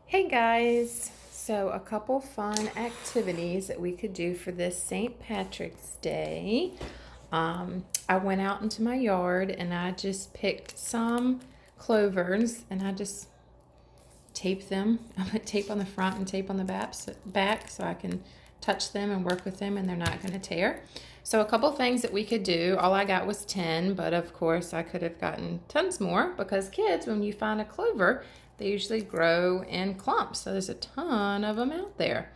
Hey guys, so a couple fun activities that we could do for this St. Patrick's Day. I went out into my yard and I just picked some clovers and I just taped them. I put tape on the front and tape on the back so I can touch them and work with them and they're not going to tear. So a couple things that we could do. All I got was 10, but of course I could have gotten tons more because kids, when you find a clover, they usually grow in clumps. So there's a ton of them out there.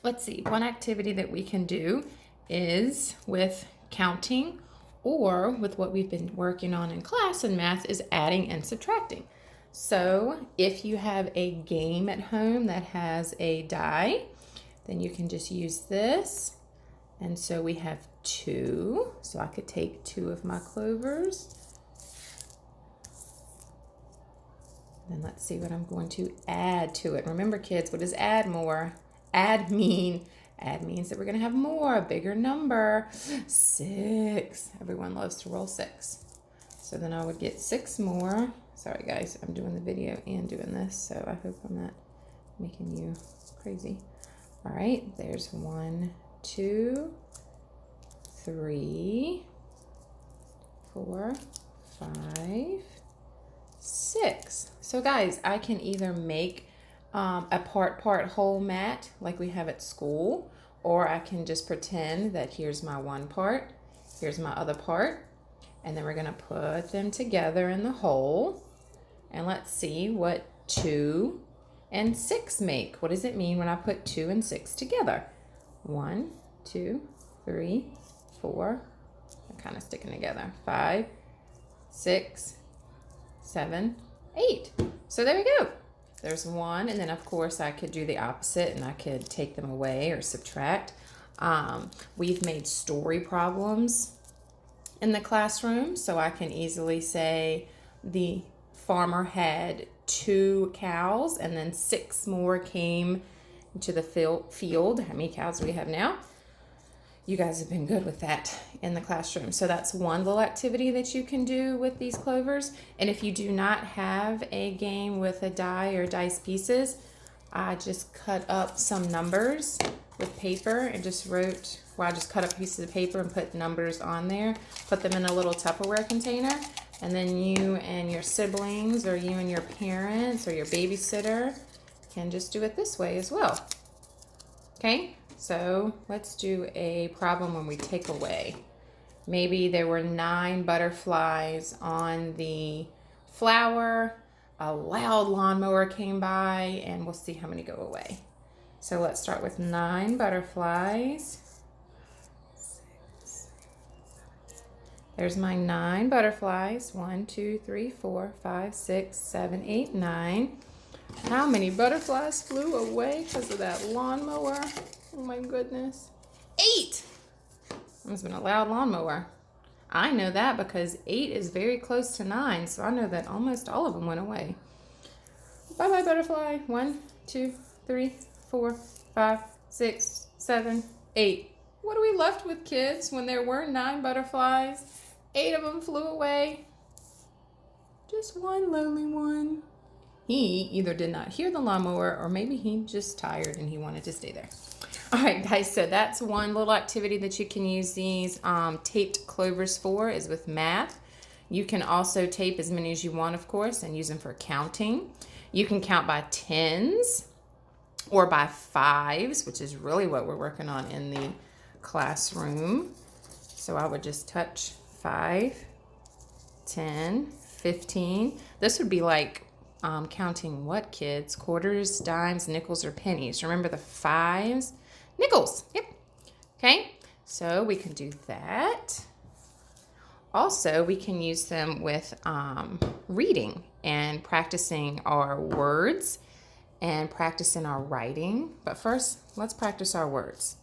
Let's see, one activity that we can do is with counting, or with what we've been working on in class in math is adding and subtracting. So if you have a game at home that has a die, then you can just use this. And so we have 2. So I could take 2 of my clovers. Then let's see what I'm going to add to it. Remember, kids, what does add more? Add mean? Add means that we're going to have more, a bigger number. 6. Everyone loves to roll 6. So then I would get 6 more. Sorry, guys, I'm doing the video and doing this, so I hope I'm not making you crazy. All right, there's 1, 2, 3, 4, 5, 6. So guys, I can either make a part whole mat like we have at school, or I can just pretend that here's my one part, here's my other part, and then we're going to put them together in the hole. And let's see what 2 and 6 make. What does it mean when I put 2 and 6 together? 1, 2, 3, 4. They're kind of sticking together. 5, 6, 7, 8. So there we go. There's 1, and then of course I could do the opposite and I could take them away or subtract. We've made story problems in the classroom, so I can easily say the farmer had 2 cows and then 6 more came into the field. How many cows do we have now? You guys have been good with that in the classroom. So that's one little activity that you can do with these clovers. And if you do not have a game with a die or dice pieces, I just cut up some numbers with paper and just wrote, well, I just cut up pieces of paper and put numbers on there, put them in a little Tupperware container, and then you and your siblings or you and your parents or your babysitter can just do it this way as well. Okay? So let's do a problem when we take away. Maybe there were 9 butterflies on the flower. A loud lawnmower came by, and we'll see how many go away. So let's start with 9 butterflies. There's my 9 butterflies. 1, 2, 3, 4, 5, 6, 7, 8, 9. How many butterflies flew away because of that lawnmower? Oh my goodness. 8! It's been a loud lawnmower. I know that because 8 is very close to 9, so I know that almost all of them went away. Bye-bye, butterfly. 1, 2, 3, 4, 5, 6, 7, 8. What are we left with, kids, when there were 9 butterflies? 8 of them flew away. Just one lonely one. He either did not hear the lawnmower or maybe he just tired and he wanted to stay there. All right, guys, so that's one little activity that you can use these taped clovers for, is with math. You can also tape as many as you want, of course, and use them for counting. You can count by 10s or by 5s, which is really what we're working on in the classroom. So I would just touch 5, 10, 15. This would be like counting what, kids? Quarters, dimes, nickels, or pennies. Remember the 5s? Nickels. Yep. Okay, so we can do that. Also, we can use them with reading and practicing our words and practicing our writing. But first, let's practice our words.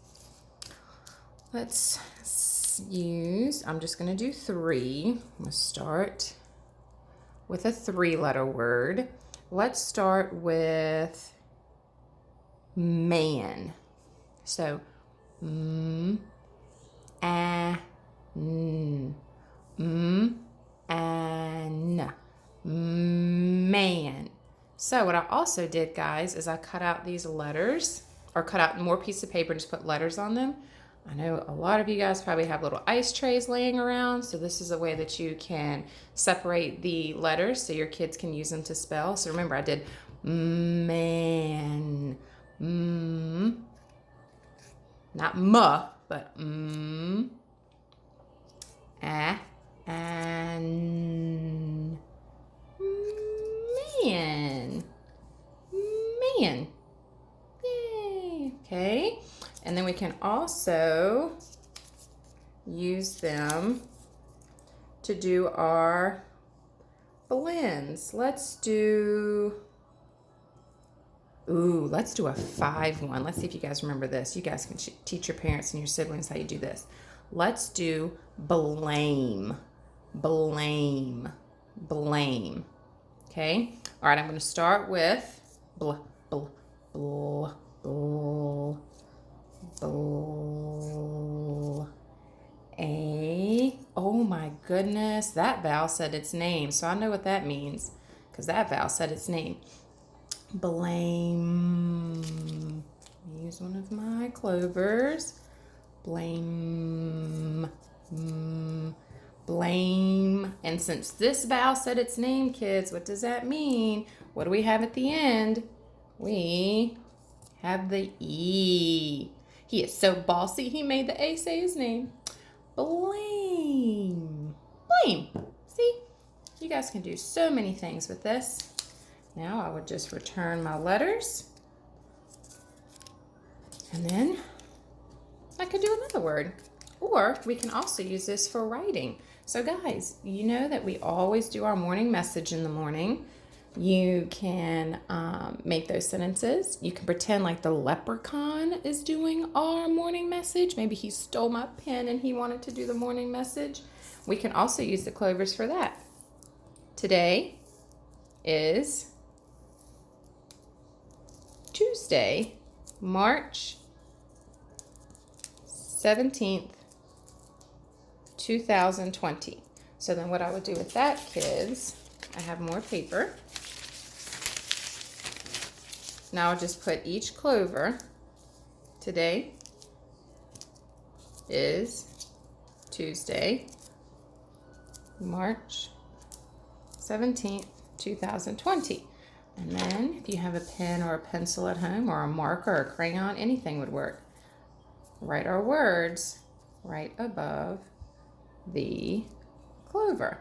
Let's use, I'm just going to do 3. I'm going to start with a 3-letter word. Let's start with man. So, an, an, man. So what I also did, guys, is I cut out these letters, or cut out more piece of paper and just put letters on them. I know a lot of you guys probably have little ice trays laying around, so this is a way that you can separate the letters so your kids can use them to spell. So remember, I did man, not muh, but and man, man. Yay. Okay. And then we can also use them to do our blends. Let's do a 5 one. Let's see if you guys remember this. You guys can teach your parents and your siblings how you do this. Let's do blame, blame, blame. Okay. All right. I'm going to start with bl, bl, bl, bl, bl, a. Oh my goodness. That vowel said its name. So I know what that means because that vowel said its name. Blame. Use one of my clovers. Blame. Blame. And since this vowel said its name, kids, what does that mean? What do we have at the end? We have the E. He is so bossy, he made the A say his name. Blame. Blame. See? You guys can do so many things with this. Now I would just return my letters. And then I could do another word. Or we can also use this for writing. So guys, you know that we always do our morning message in the morning. You can make those sentences. You can pretend like the leprechaun is doing our morning message. Maybe he stole my pen and he wanted to do the morning message. We can also use the clovers for that. Today is Tuesday, March 17th, 2020. So then what I would do with that, kids, I have more paper. Now I'll just put each clover. Today is Tuesday, March 17th, 2020. And then if you have a pen or a pencil at home or a marker or a crayon, anything would work. Write our words right above the clover.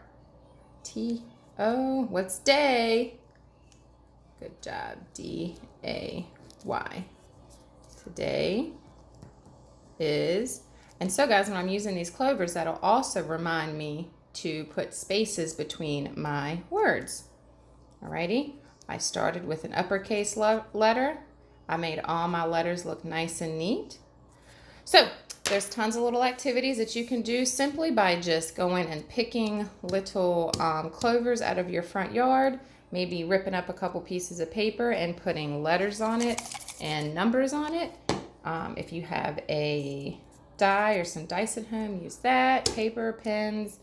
T-O, what's day? Good job, D-A-Y. Today is, and so guys, when I'm using these clovers, that'll also remind me to put spaces between my words. Alrighty, I started with an uppercase letter. I made all my letters look nice and neat. So there's tons of little activities that you can do simply by just going and picking little clovers out of your front yard, maybe ripping up a couple pieces of paper and putting letters on it and numbers on it. If you have a die or some dice at home, use that, paper, pens,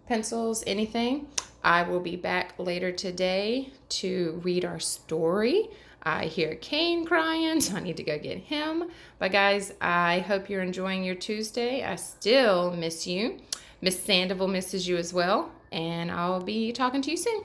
pencils, anything. I will be back later today to read our story. I hear Kane crying, so I need to go get him. But guys, I hope you're enjoying your Tuesday. I still miss you. Miss Sandoval misses you as well. And I'll be talking to you soon.